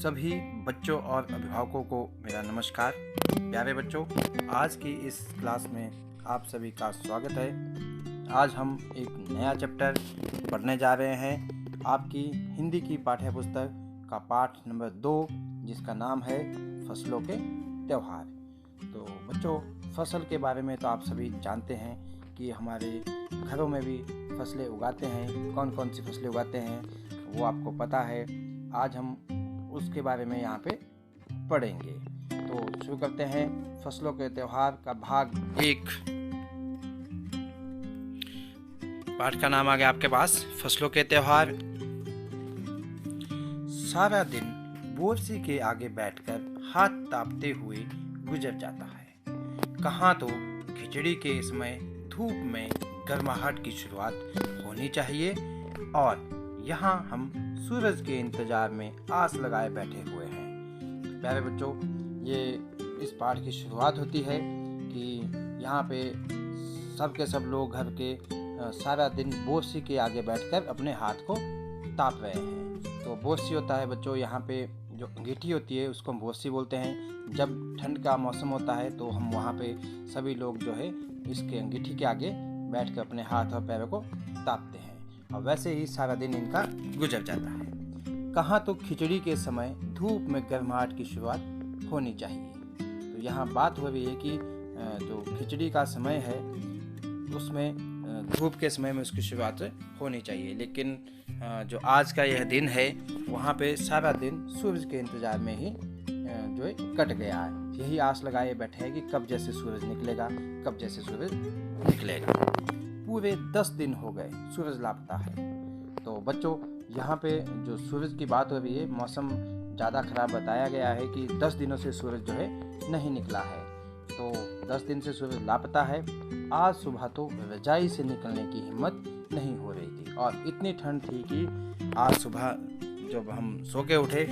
सभी बच्चों और अभिभावकों को मेरा नमस्कार। प्यारे बच्चों, आज की इस क्लास में आप सभी का स्वागत है। आज हम एक नया चैप्टर पढ़ने जा रहे हैं, आपकी हिंदी की पाठ्य पुस्तक का पाठ नंबर 2, जिसका नाम है फसलों के त्यौहार। तो बच्चों, फसल के बारे में तो आप सभी जानते हैं कि हमारे घरों में भी फसलें उगाते हैं। कौन कौन सी फसलें उगाते हैं वो आपको पता है। आज हम उसके बारे में यहाँ पे पढ़ेंगे। तो शुरू करते हैं फसलों के त्यौहार का भाग 1। पाठ का नाम आ गया आपके पास, फसलों के त्यौहार। सारा दिन बोरसी के आगे बैठकर हाथ तापते हुए गुजर जाता है। कहाँ तो खिचड़ी के समय धूप में गर्माहट की शुरुआत होनी चाहिए, और यहाँ हम सूरज के इंतजार में आस लगाए बैठे हुए हैं। प्यारे बच्चों, ये इस पाठ की शुरुआत होती है कि यहाँ पे सब के सब लोग घर के सारा दिन बोरसी के आगे बैठकर अपने हाथ को ताप रहे हैं। तो बोरसी होता है बच्चों, यहाँ पे जो अंगीठी होती है उसको हम बोरसी बोलते हैं। जब ठंड का मौसम होता है तो हम वहाँ पे सभी लोग जो है इसके अंगीठी के आगे बैठकर अपने हाथ और पैरों को तापते हैं, और वैसे ही सारा दिन इनका गुजर जाता है। कहाँ तो खिचड़ी के समय धूप में गर्माहट की शुरुआत होनी चाहिए। तो यहाँ बात हो रही है कि जो खिचड़ी का समय है उसमें धूप के समय में उसकी शुरुआत होनी चाहिए, लेकिन जो आज का यह दिन है वहाँ पे सारा दिन सूरज के इंतजार में ही जो है कट गया है। यही आस लगाए बैठे हैं कि कब जैसे सूरज निकलेगा, कब जैसे सूरज निकलेगा। पूरे 10 दिन हो गए सूरज लापता है। तो बच्चों, यहाँ पे जो सूरज की बात हो रही है, मौसम ज़्यादा ख़राब बताया गया है कि 10 दिनों से सूरज जो है नहीं निकला है। तो 10 दिन से सूरज लापता है। आज सुबह तो रजाई से निकलने की हिम्मत नहीं हो रही थी, और इतनी ठंड थी कि आज सुबह जब हम सो के उठे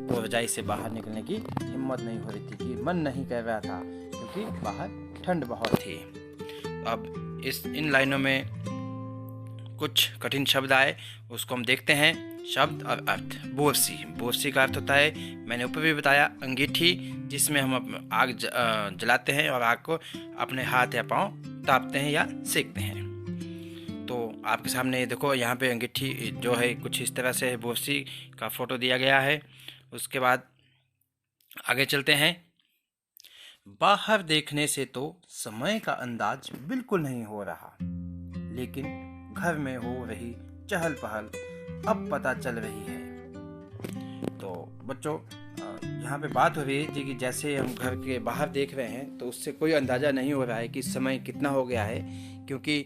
तो रजाई से बाहर निकलने की हिम्मत नहीं हो रही थी, कि मन नहीं कर रहा था, क्योंकि बाहर ठंड बहुत थी। अब इन लाइनों में कुछ कठिन शब्द आए, उसको हम देखते हैं। शब्द और अर्थ। बोरसी का अर्थ होता है, मैंने ऊपर भी बताया, अंगीठी, जिसमें हम आग जलाते हैं और आग को अपने हाथ या पांव तापते हैं या सेकते हैं। तो आपके सामने देखो, यहाँ पे अंगीठी जो है कुछ इस तरह से है, बोरसी का फोटो दिया गया है। उसके बाद आगे चलते हैं। बाहर देखने से तो समय का अंदाज बिल्कुल नहीं हो रहा, लेकिन घर में हो रही चहल पहल अब पता चल रही है। तो बच्चों, यहाँ पे बात हो रही है कि जैसे हम घर के बाहर देख रहे हैं तो उससे कोई अंदाज़ा नहीं हो रहा है कि समय कितना हो गया है, क्योंकि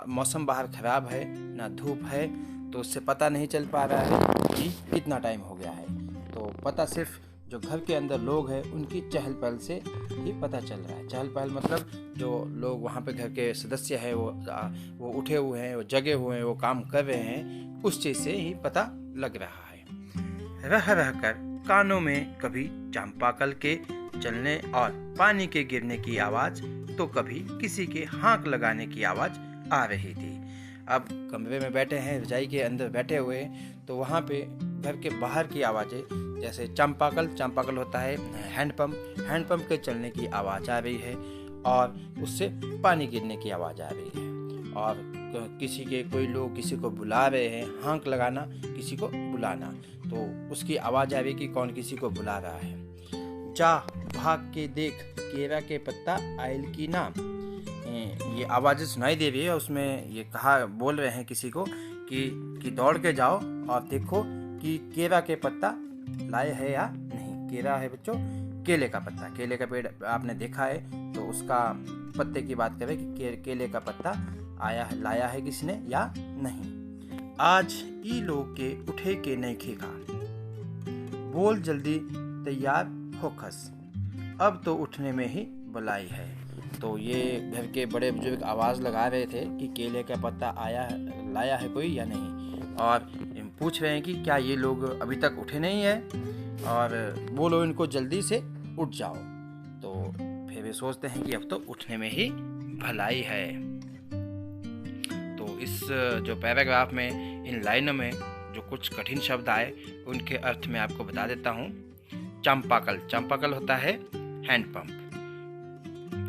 मौसम बाहर ख़राब है, ना धूप है, तो उससे पता नहीं चल पा रहा है कि कितना टाइम हो गया है। तो पता सिर्फ जो घर के अंदर लोग हैं उनकी चहल पहल से ही पता चल रहा है। चहल पहल मतलब जो लोग वहाँ पे घर के सदस्य हैं वो उठे हुए हैं, वो जगे हुए हैं, वो काम कर रहे हैं, उस चीज़ से ही पता लग रहा है। रह रह कर कानों में कभी चांपाकल के चलने और पानी के गिरने की आवाज़, तो कभी किसी के हाँक लगाने की आवाज़ आ रही थी। अब कमरे में बैठे हैं, रजाई के अंदर बैठे हुए हैं, तो वहाँ पे घर के बाहर की आवाज़ें, जैसे चांपाकल होता है हैंडपंप के चलने की आवाज़ आ रही है, और उससे पानी गिरने की आवाज़ आ रही है, और किसी के कोई लोग किसी को बुला रहे हैं, हाँक लगाना, किसी को बुलाना, तो उसकी आवाज़ आ रही है कि कौन किसी को बुला रहा है। जा भाग के देख, केरा के पत्ता आयल की ना, ये आवाज़ें सुनाई दे रही है। उसमें ये बोल रहे हैं किसी को कि दौड़ के जाओ और देखो कि केरा के पत्ता लाए है या नहीं। केरा है बच्चों केले का पत्ता। केले का पेड़ आपने देखा है, तो उसका पत्ते की बात करें कि केले का पत्ता लाया है किसी ने या नहीं। आज ई लोग के उठे के नईखे का, बोल जल्दी तैयार हो खस, अब तो उठने में ही बुलाई है। तो ये घर के बड़े बुजुर्ग आवाज़ लगा रहे थे कि केले का पत्ता लाया है कोई या नहीं, और पूछ रहे हैं कि क्या ये लोग अभी तक उठे नहीं है, और बोलो इनको जल्दी से उठ जाओ। तो फिर वे सोचते हैं कि अब तो उठने में ही भलाई है। तो इस जो पैराग्राफ में इन लाइनों में जो कुछ कठिन शब्द आए उनके अर्थ मैं आपको बता देता हूँ। चांपाकल, चांपाकल होता है हैंडपंप।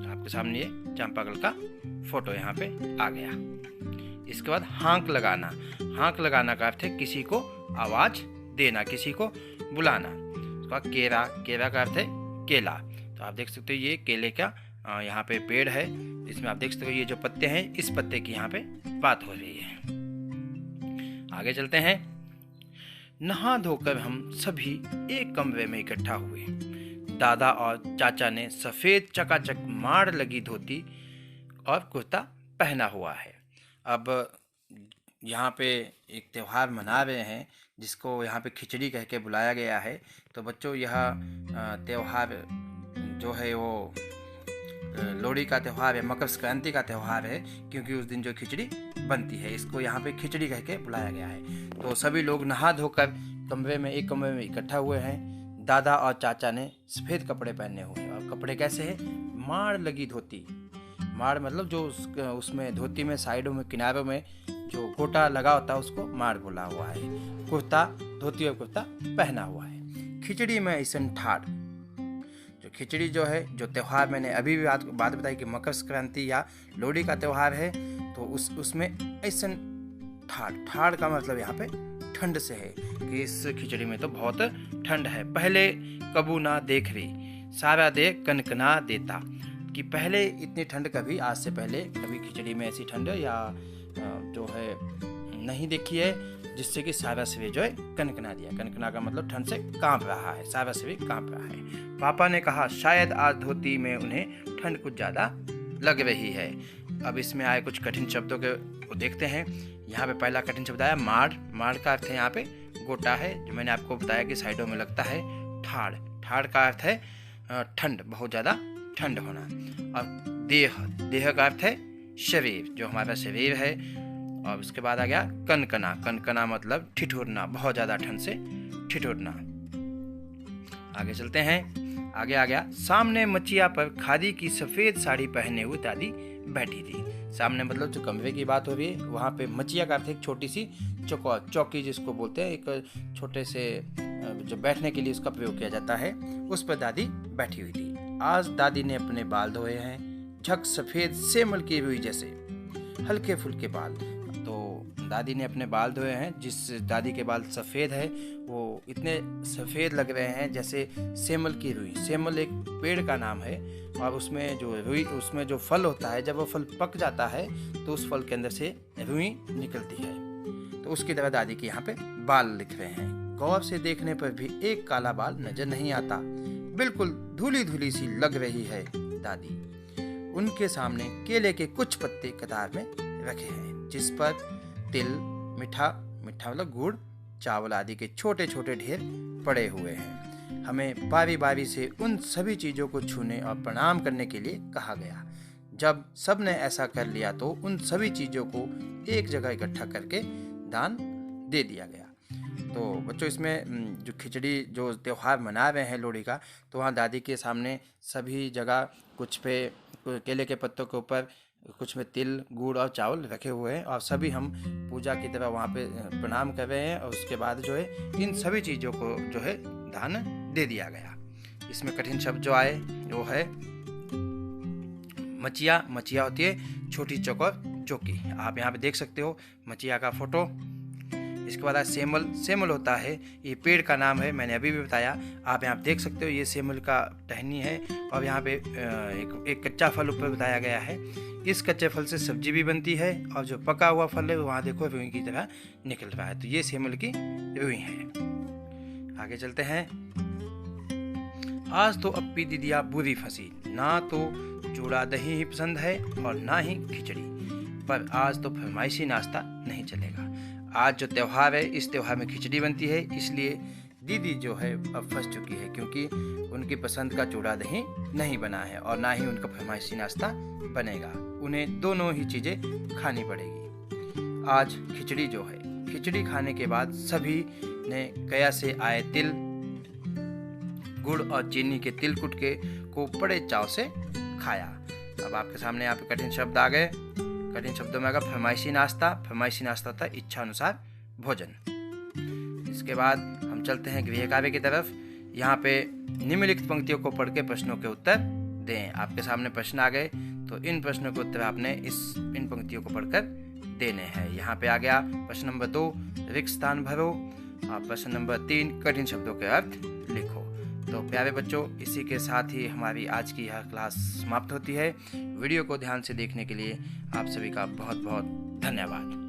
आपके सामने ये चांपाकल का फोटो यहाँ पे आ गया। इसके बाद हाँक लगाना, हाँक लगाना का अर्थ है किसी को आवाज देना, किसी को बुलाना। उसके बाद केरा, केरा का अर्थ है केला। तो आप देख सकते हो ये केले का यहाँ पे पेड़ है, इसमें आप देख सकते हो ये जो पत्ते हैं, इस पत्ते की यहाँ पे बात हो रही है। आगे चलते हैं। नहा धोकर हम सभी एक कमरे में इकट्ठा हुए। दादा और चाचा ने सफेद चकाचक माड़ लगी धोती और कुर्ता पहना हुआ है। अब यहाँ पे एक त्यौहार मना रहे हैं जिसको यहाँ पे खिचड़ी कह के बुलाया गया है। तो बच्चों यह त्यौहार जो है वो लोहड़ी का त्यौहार है, मकर संक्रांति का त्यौहार है, क्योंकि उस दिन जो खिचड़ी बनती है इसको यहाँ पे खिचड़ी कह के बुलाया गया है। तो सभी लोग नहा धोकर एक कमरे में इकट्ठा हुए हैं। दादा और चाचा ने सफ़ेद कपड़े पहने हुए हैं। और कपड़े कैसे हैं? माड़ लगी धोती। माड़ मतलब जो उसमें धोती में साइडों में किनारों में जो गोटा लगा होता है उसको माड़ बोला हुआ है। कुर्ता, धोती और कुर्ता पहना हुआ है। खिचड़ी में ऐसन ठाड़, जो खिचड़ी जो है, जो त्यौहार मैंने अभी भी बात बताई कि मकर संक्रांति या लोहड़ी का त्यौहार है, तो उसमें ऐसन ठाड़, ठाड़ का मतलब यहाँ पे ठंड से है कि इस खिचड़ी में तो बहुत ठंड है। पहले कबू ना देख रही, सारा दे कनकना देता, कि पहले इतनी ठंड कभी, आज से पहले कभी खिचड़ी में ऐसी ठंड या जो है नहीं देखी है, जिससे कि सारा शरीर जो है कनकना दिया। कनकना का मतलब ठंड से कांप रहा है, सारा शरीर कांप रहा है। पापा ने कहा शायद आज धोती में उन्हें ठंड कुछ ज़्यादा लग रही है। अब इसमें आए कुछ कठिन शब्दों को देखते हैं। यहाँ पे पहला कठिन शब्द आया माड़। माड़ का अर्थ है यहाँ पे गोटा है, जो मैंने आपको बताया कि साइडों में लगता है। ठाड़, ठाड़ का अर्थ है ठंड, बहुत ज़्यादा ठंड होना। और देह, देह का अर्थ है शरीर, जो हमारा शरीर है। और उसके बाद आ गया कनकना। कनकना मतलब ठिठुरना, बहुत ज़्यादा ठंड से ठिठुरना। आगे चलते हैं। आगे आ गया सामने मचिया पर खादी की सफ़ेद साड़ी पहने हुई दादी बैठी थी। सामने मतलब जो कमरे की बात हो रही है, वहाँ पे मचिया का अर्थ एक छोटी सी चौकी जिसको बोलते हैं, एक छोटे से जो बैठने के लिए उसका प्रयोग किया जाता है, उस पर दादी बैठी हुई थी। आज दादी ने अपने बाल धोए हैं, झक सफ़ेद सेमल की रुई जैसे हल्के फुल्के बाल। तो दादी ने अपने बाल धोए हैं, जिस दादी के बाल सफ़ेद है वो इतने सफ़ेद लग रहे हैं जैसे सेमल की रुई। सेमल एक पेड़ का नाम है, और उसमें जो रुई, उसमें जो फल होता है, जब वो फल पक जाता है तो उस फल के अंदर से रुई निकलती है। तो उसकी तरह दादी के यहाँ पे बाल लिख रहे हैं। गौर से देखने पर भी एक काला बाल नजर नहीं आता, बिल्कुल धुली धुली सी लग रही है दादी। उनके सामने केले के कुछ पत्ते कतार में रखे हैं, जिस पर तिल, मीठा मतलब गुड़, चावल आदि के छोटे छोटे ढेर पड़े हुए हैं। हमें बारी बारी से उन सभी चीज़ों को छूने और प्रणाम करने के लिए कहा गया। जब सब ने ऐसा कर लिया तो उन सभी चीज़ों को एक जगह इकट्ठा करके दान दे दिया गया। तो बच्चों इसमें जो खिचड़ी जो त्यौहार मना रहे हैं लोहड़ी का, तो वहाँ दादी के सामने सभी जगह कुछ पे केले के पत्तों के ऊपर कुछ में तिल, गुड़ और चावल रखे हुए हैं, और सभी हम पूजा की तरह वहाँ पे प्रणाम कर रहे हैं। और उसके बाद जो है इन सभी चीज़ों को जो है दान दे दिया गया। इसमें कठिन शब्द जो आए वो है मचिया। मचिया होती है छोटी चौकोर चौकी, आप यहाँ पे देख सकते हो मचिया का फोटो। इसके बाद सेमल। सेमल होता है, ये पेड़ का नाम है, मैंने अभी भी बताया। आप यहाँ देख सकते हो ये सेमल का टहनी है, और यहाँ पे एक कच्चा फल ऊपर बताया गया है। इस कच्चे फल से सब्जी भी बनती है, और जो पका हुआ फल है वहाँ देखो रुई की तरह निकल रहा है, तो ये सेमल की रुई है। आगे चलते हैं। आज तो अप्पी दीदिया बुरी फंसी, ना तो चूड़ा दही ही पसंद है और ना ही खिचड़ी, पर आज तो फरमाइशी नाश्ता नहीं चलेगा। आज जो त्यौहार है, इस त्यौहार में खिचड़ी बनती है, इसलिए दीदी जो है अब फंस चुकी है, क्योंकि उनकी पसंद का चूड़ा दही नहीं बना है और ना ही उनका फरमाइशी नाश्ता बनेगा। उन्हें दोनों ही चीज़ें खानी पड़ेगी। आज खिचड़ी जो है, खिचड़ी खाने के बाद सभी ने कया से आए तिल, गुड़ और चीनी के तिलकुट के को बड़े चाव से खाया। अब आपके सामने यहाँ पे कठिन शब्द आ गए। कठिन शब्दों में अगर फरमाइशी नाश्ता, फरमाइशी नाश्ता होता है इच्छा अनुसार भोजन। इसके बाद हम चलते हैं गृह कार्य की तरफ। यहाँ पे निम्नलिखित पंक्तियों को पढ़ के प्रश्नों के उत्तर दें। आपके सामने प्रश्न आ गए तो इन प्रश्नों के उत्तर आपने इन पंक्तियों को पढ़कर देने हैं। यहाँ पे आ गया प्रश्न नंबर 2, रिक्त स्थान भरो। प्रश्न नंबर 3, कठिन शब्दों के अर्थ लिखो। तो प्यारे बच्चों, इसी के साथ ही हमारी आज की यह क्लास समाप्त होती है। वीडियो को ध्यान से देखने के लिए आप सभी का बहुत बहुत धन्यवाद।